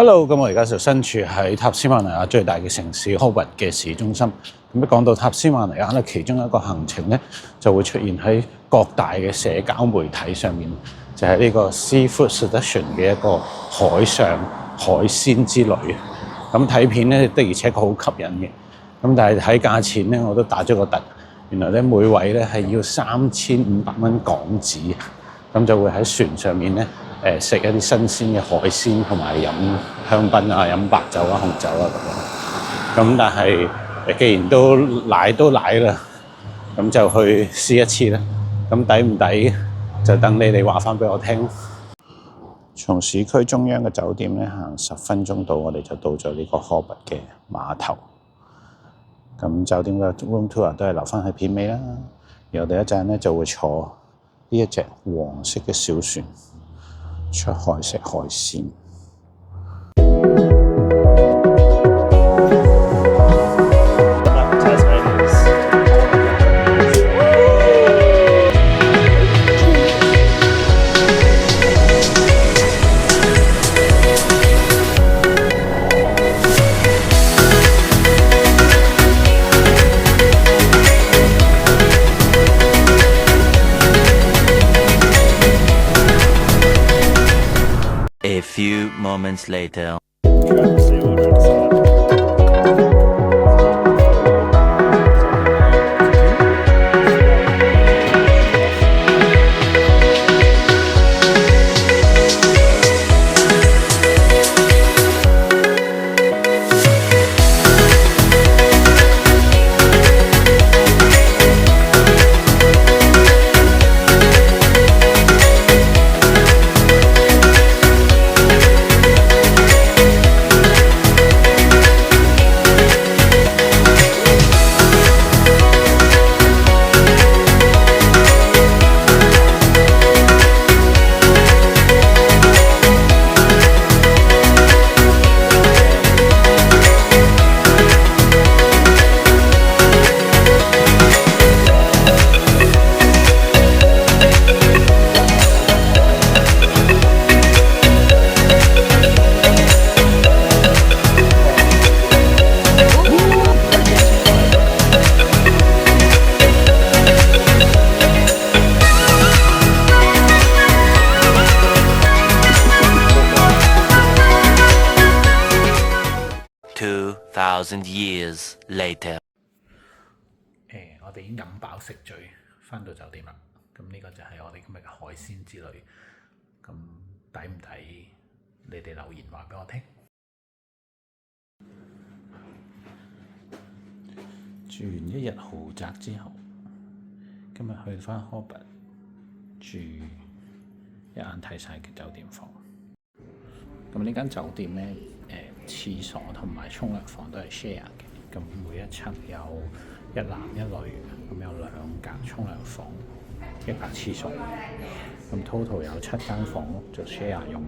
Hello，咁我而家就身處喺塔斯馬尼亞最大嘅城市 Hobart 嘅市中心。咁一講到塔斯馬尼亞咧，其中一個行程咧就會出現喺各大嘅社交媒體上面，就係呢個 Seafood Seduction 嘅一個海上海鮮之旅。咁睇片咧的而且確好吸引嘅。咁但係睇價錢咧，我都打咗個突。原來咧每位咧係要3500蚊港紙，咁就會喺船上面咧食一啲新鮮嘅海鮮，同埋飲香檳啊、飲白酒啊、紅酒啊咁樣。咁但係既然都奶啦，咁就去試一次啦。咁抵唔抵就等你哋話翻俾我聽。從市區中央嘅酒店咧行10分鐘到，我哋就到咗呢個 Hobart 嘅碼頭。咁酒店嘅 room tour 都係留翻喺片尾啦。而我哋一陣咧就會坐呢一隻黃色嘅小船出海食海鮮。A few moments later. Thousand years later。我哋已經飲飽食醉，翻到酒店啦。咁呢個就係我哋今日嘅海鮮之旅。咁抵唔抵？你哋留言話俾我聽。住完一日豪宅之後，今日去翻 Hobart 住一眼睇晒嘅酒店房。咁呢間酒店咧，廁所同埋沖涼房都係 share 嘅。咁每一層有一男一女，咁有2格沖涼房，1格廁所。咁 total 有7間房就 share 用。